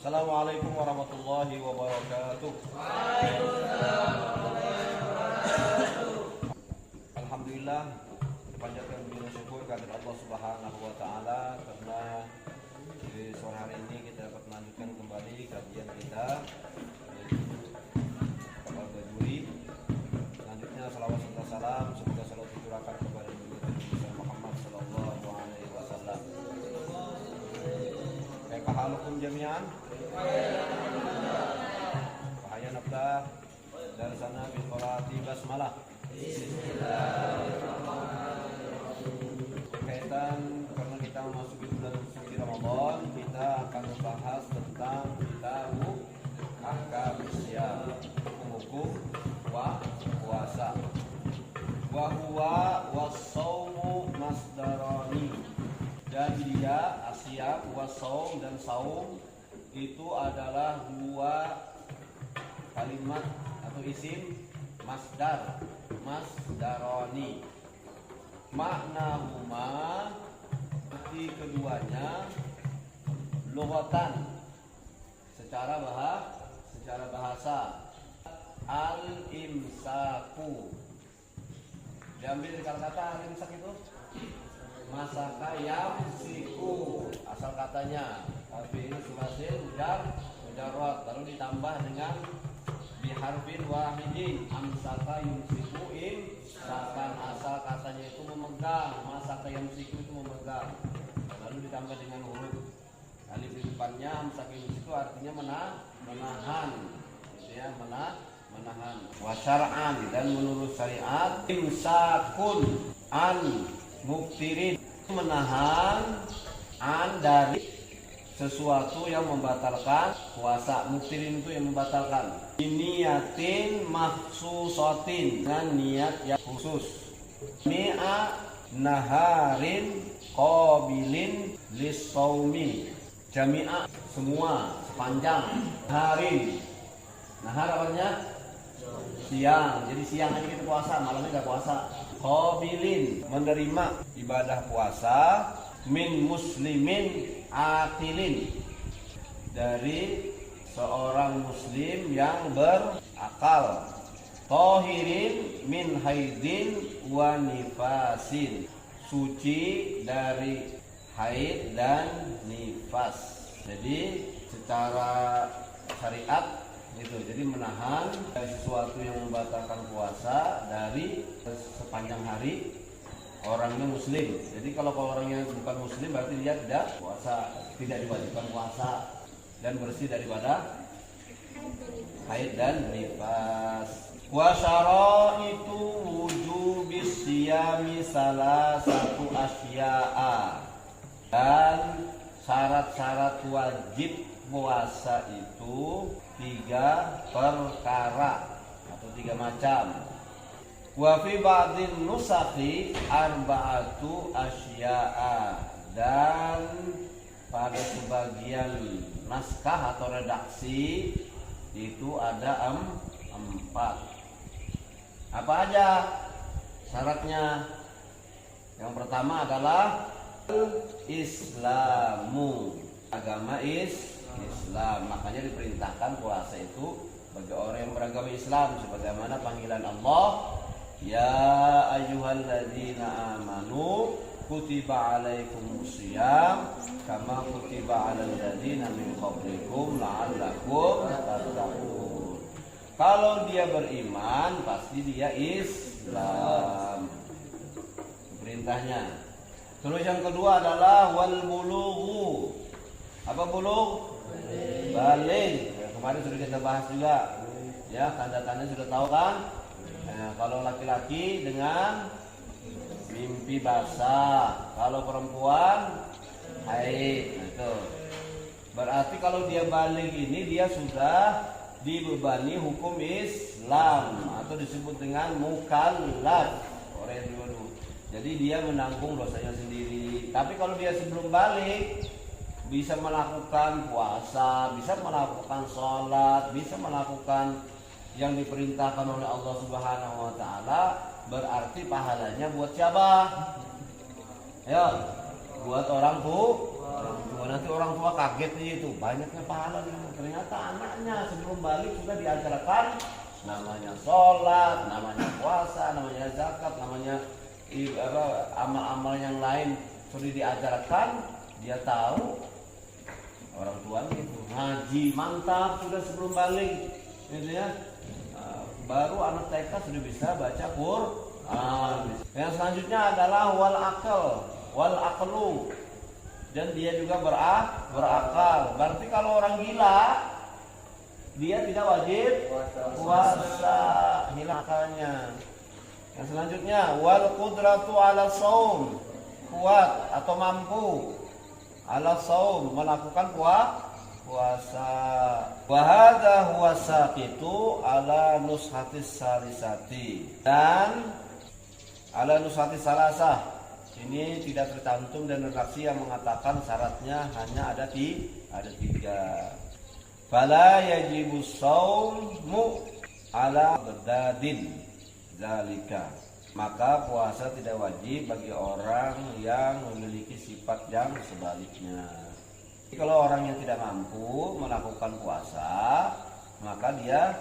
Assalamualaikum warahmatullahi wabarakatuh. Alhamdulillah, panjatkan puji dan syukur kepada Allah Subhanahu wa taala karena di sore hari ini kita dapat melanjutkan kembali kajian kita kapal Bajuri. Selanjutnya salawat serta salam semoga selalu tercurahkan kepada Nabi Muhammad sallallahu alaihi wasallam. Kaifa halukum jami'an? Wahaya nabda dari sana biqiraati basmalah. Berkaitan karena kita memasuki bulan suci Ramadan, kita akan membahas tentang kitab ahkam syiyam, hukum puasa. Wa huwa was-shaumu masdarani. Dan dia asyam was-shaum dan saum itu adalah dua kalimat atau isim masdaroni. Maknahuma arti keduanya lughatan secara bahasa al-imsaku. Diambil dari kata al-imsak itu masaka yamsiku, asal katanya tapi ini sumasil mujarrad lalu ditambah dengan biharfin wahidin amsaka yumsiku imsakan, asal katanya itu memegang, masaka yumsiku itu memegang, lalu ditambah dengan huruf alif di depannya. Amsaka yumsiku artinya menahan, gitu ya, menahan. Wa syar'an, dan menurut syariat imsakun an muftirin, menahan an dari sesuatu yang membatalkan puasa. Muftirin itu yang membatalkan. Niyatin mahsusatin, dengan niat yang khusus. Mi'a naharin qabilin lis-shaumi, jami'a semua, sepanjang. Harin, nahar apanya? Siang. Jadi siang aja kita puasa, malamnya enggak puasa. Qabilin, menerima ibadah puasa. Min muslimin akilin, dari seorang muslim yang berakal. Tahirin min haidin wa nifasin, suci dari haid dan nifas. Jadi secara syariat itu, jadi menahan dari sesuatu yang membatalkan puasa dari sepanjang hari orangnya muslim. Jadi kalau orangnya bukan muslim berarti dia tidak puasa, tidak diwajibkan puasa dan bersih daripada haid dan nifas. Wa syaraitu wujubis siyami salasatu asya'a, dan syarat-syarat wajib puasa itu 3 perkara atau 3 macam. Wa fi ba'dhin nusakhi arba'atu asya'a, dan pada sebagian naskah atau redaksi itu ada 4. Apa aja syaratnya? Yang pertama adalah Islamu, agama Islam. Makanya diperintahkan puasa itu bagi orang yang beragama Islam, sebagaimana panggilan Allah, ya ayyuhalladzina amanu kutiba alaikumusiyam kama kutiba alal ladzina min qablikum la'allakum tattaqun. Kalau dia beriman pasti dia Islam, perintahnya. Terus yang kedua adalah wal bulughu. Apa bulugh? Baligh. Ya, kemarin sudah kita bahas juga. Ya, tanda-tanda sudah tahu kan? Nah, kalau laki-laki dengan mimpi basah, kalau perempuan haid. Nah, itu berarti kalau dia baligh ini dia sudah dibebani hukum Islam atau disebut dengan mukallaf orang dulu. Jadi dia menanggung dosanya sendiri. Tapi kalau dia sebelum balik bisa melakukan puasa, bisa melakukan sholat, bisa melakukan yang diperintahkan oleh Allah Subhanahu wa taala, berarti pahalanya buat siapa? Ayo, buat orang Orang tua, nanti orang tua kaget itu banyaknya pahala. Ternyata anaknya sebelum balik sudah diajarkan namanya sholat, namanya puasa, namanya zakat, namanya amal-amal yang lain sudah diajarkan. Dia tahu orang tua itu ngaji mantap sudah sebelum balik, gitu ya. Baru anak TK sudah bisa baca Quran. Yang selanjutnya adalah wal aqlu, dan dia juga berakal. Berarti kalau orang gila dia tidak wajib puasa, hilang akalnya. Yang selanjutnya wal qudratu ala shaum, kuat atau mampu ala shaum, melakukan puasa. Wa hadza huwa saqitu ala nushatis salisati, dan ala nushatis salasah ini tidak tercantum dan redaksi yang mengatakan syaratnya hanya ada 3. Fala yajibu shaumu ala badadin zalika, maka puasa tidak wajib bagi orang yang memiliki sifat yang sebaliknya. Kalau orang yang tidak mampu melakukan puasa, maka dia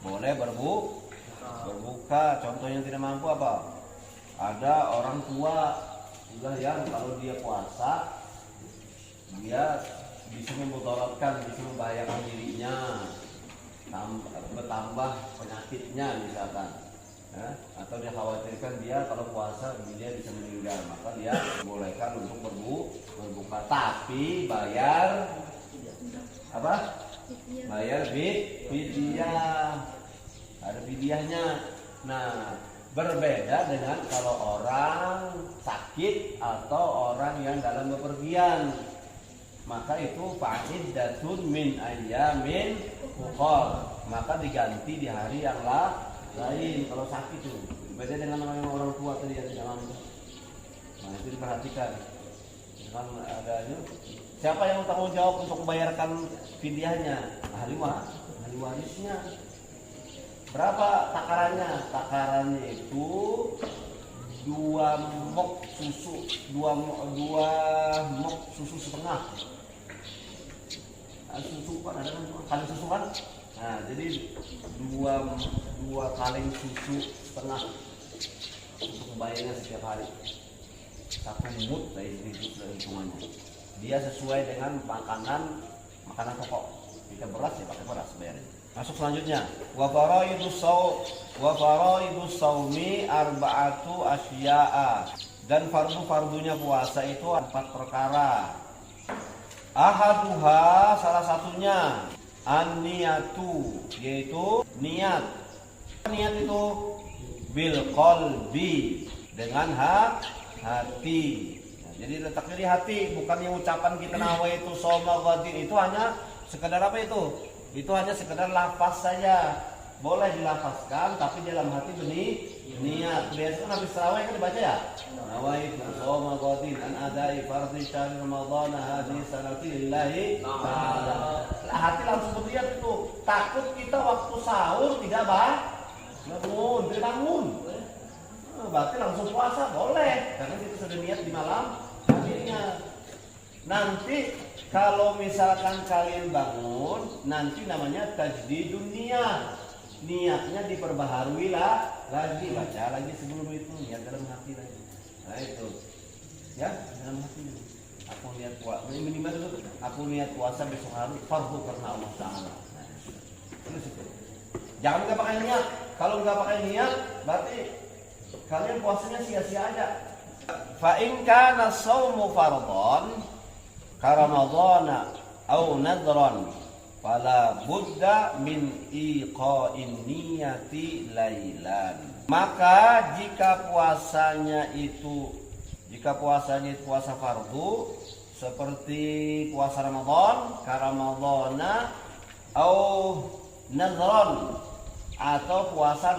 boleh berbuka. Contoh yang tidak mampu apa? Ada orang tua juga yang kalau dia puasa, dia bisa memudaratkan, bisa membahayakan dirinya, bertambah penyakitnya misalkan. Atau dia khawatirkan dia kalau puasa dia bisa meninggal, maka dia bolehkan untuk berbuka, tapi bayar apa? Bayar fidyah, ada fidyahnya. Nah, berbeda dengan kalau orang sakit atau orang yang dalam bepergian, maka itu fa'iddatun min ayyamin ukhar, maka diganti di hari yang lain. Kalau sakit itu beda dengan orang tua tadi yang tidak mampu. Nah, itu diperhatikan. Kan adanya siapa yang tanggung jawab untuk membayarkan fidyahnya? Ahli warisnya. Berapa takarannya? Takarannya itu 2 mok susu, 2 mok susu setengah. Susu kan ada kan susu kan? Nah, jadi 2 kaleng susu setengah untuk membayarnya setiap hari. 1 mut dari hitungannya. Dia sesuai dengan makanan pokok. Kita beras ya pakai beras bayarnya. Masuk selanjutnya. Wa faraidus shaumi arba'atu asya'a. Dan fardu-fardunya puasa itu 4 perkara. Ahaduha, salah satunya an-niyatu, yaitu niat. Niat itu bil qalbi, dengan hati. Nah, jadi letaknya di hati, bukan yang ucapan kita nawaitu shauma ghadin. Itu hanya sekedar apa itu? Itu hanya sekedar lafaz saja. Boleh dilafazkan tapi dalam hati niat. Biasanya kan habis tarawih kan dibaca ya. Nawaitu shauma ghadin an adai fardhi syahr ramadhan hadhihi sanati lillahi ta'ala. Hati langsung berniat itu. Takut kita waktu sahur tidak bangun. Berarti langsung puasa boleh karena kita sudah niat di malam harinya. Nanti kalau misalkan kalian bangun, nanti namanya tajdidun niat. Niatnya diperbaharui lagi, baca lagi sebelum itu, niat dalam hati lagi. Nah itu, ya dalam hati. Aku niat puasa, minimal dulu. Aku niat puasa besok hari fardu karena Allah Taala. Terus itu. Jangan nggak pakai niat. Kalau nggak pakai niat, berarti kalian puasanya sia-sia aja. Fa in kana shaumu fardhan ka ramadhana aw nadran fala budda min iqa'in niyati lailan. Maka jika puasanya itu puasa fardu seperti puasa Ramadan, ka ramadhana aw nadran, atau puasa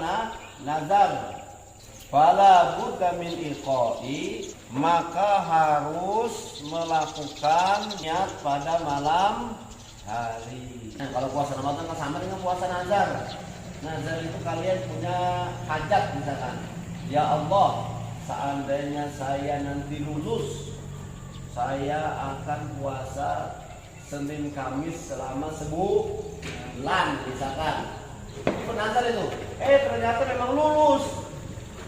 nazar, fala budda min iqa'i, maka harus melakukan niat pada malam hari. Nah, kalau puasa Ramadan kan sama dengan puasa nazar. Nazar itu kalian punya hajat misalkan, ya Allah, seandainya saya nanti lulus saya akan puasa Senin Kamis selama sebulan misalkan. Itu nazar itu. Ternyata memang lulus.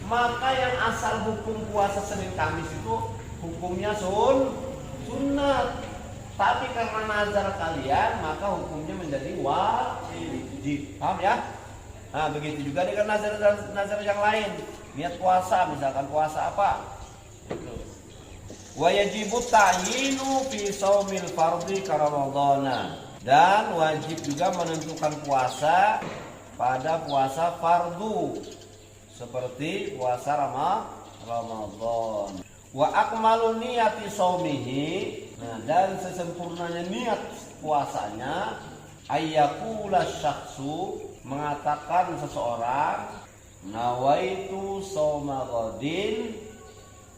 Maka yang asal hukum puasa Senin Kamis itu hukumnya sunnat. Tapi karena nazar kalian maka hukumnya menjadi wajib. Paham ya? Nah, begitu juga dengan nazar yang lain. Niat puasa, misalkan puasa apa? Itu. Wa yajibu ta'yinu fi shaumil fardhi ka Ramadhana. Dan wajib juga menentukan puasa pada puasa fardu seperti puasa Ramadan. Wa akmalu niyati shaumihi. Nah, dan sesempurnanya niat puasanya ayyakula syakhsu, mengatakan seseorang nawaitu shauma ghadin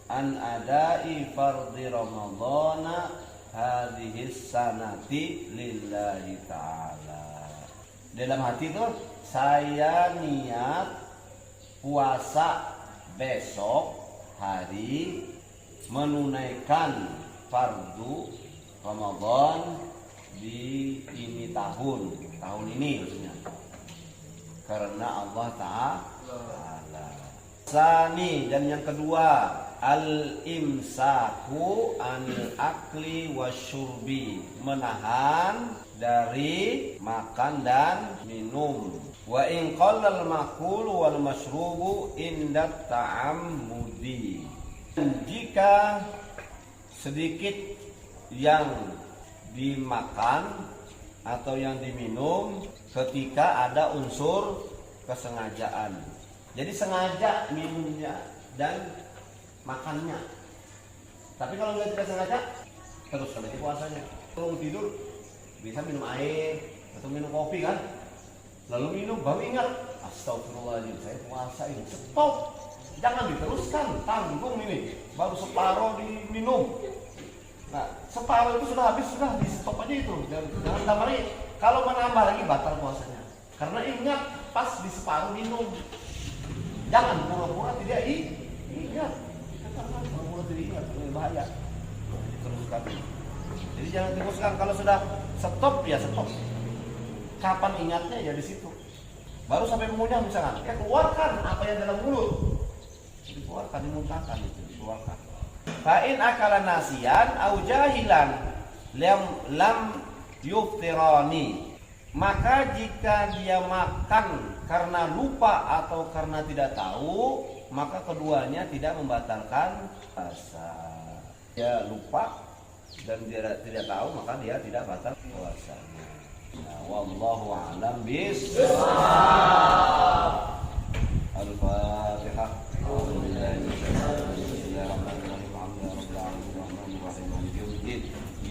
an adai fardhi ramadhana hadhihi sanati lillahi ta'ala. Dalam hati itu saya niat puasa besok hari menunaikan fardu Ramadan di ini tahun ini maksudnya, karena Allah Ta'ala. Sani, dan yang kedua al-imsaku anil akli wasyurbi, menahan dari makan dan minum. Wa in qallal makul wal masyrubu indat ta'ammudi. Jika sedikit yang dimakan atau yang diminum ketika ada unsur kesengajaan. Jadi sengaja minumnya dan makannya. Tapi kalau nggak tidak sengaja, terus itu puasanya. Kalau tidur bisa minum air atau minum kopi kan? Lalu minum baru ingat, astagfirullahaladzim, saya puasa ini. Stop, jangan diteruskan, tanggung ini. Baru separuh diminum. Nah, separuh itu sudah habis, sudah di stop aja itu. Jangan tambah lagi. Kalau menambah lagi batal puasanya. Karena ingat pas di separuh minum. Jangan pura-pura tidak ingat. Pura-pura tidak ingat, ini bahaya. Diteruskan. Jadi jangan diteruskan. Kalau sudah stop ya stop. Kapan ingatnya ya di situ. Baru sampai mengunyah misalkan, ya keluarkan apa yang dalam mulut. Dikeluarkan, dimuntahkan itu, dikeluarkan. Fa'in akala nasiyan au jahilan lam yuftirani. Maka jika dia makan karena lupa atau karena tidak tahu, maka keduanya tidak membatalkan puasa. Dia lupa dan dia tidak tahu, maka dia tidak batal puasanya. Nah, wallahu a'lam bishawab. Al-Fatihah.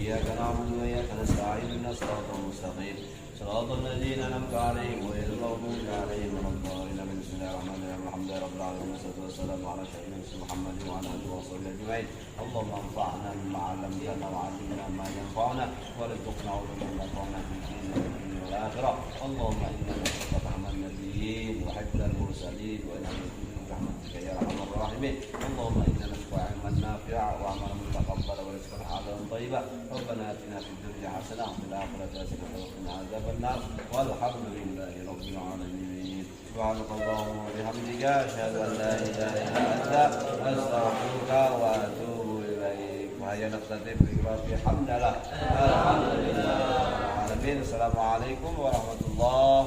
إياك نعبد وإياك نستعين اهدنا الصراط المستقيم صراط الذين أنعمت عليهم غير المغضوب عليهم ولا الضالين. بسم الله الرحمن الرحيم الحمد لله رب العالمين والصلاة والسلام على سيدنا محمد وعلى آله وصحبه أجمعين. اللهم انفعنا بما علمتنا وعلمنا ما ينفعنا وارزقنا علما ينفعنا في ديننا والدنيا والآخرة. اللهم إنا نسألك فهم النبيين وحفظ المرسلين وإننا برحمتك يا أرحم الراحمين. اللهم إنا نسألك علما نافعا وعملا متقبلا ورزقا حلالا طيبا. ربنا آتنا في الدنيا حسنة وفي الآخرة حسنة وقنا عذاب النار والحمد لله رب العالمين. سبحانك اللهم وبحمدك أشهد أن لا إله إلا أنت أستغفرك وأتوب إليك. وهيا نختتم بحمد الله. الحمد لله رب العالمين. السلام عليكم ورحمة الله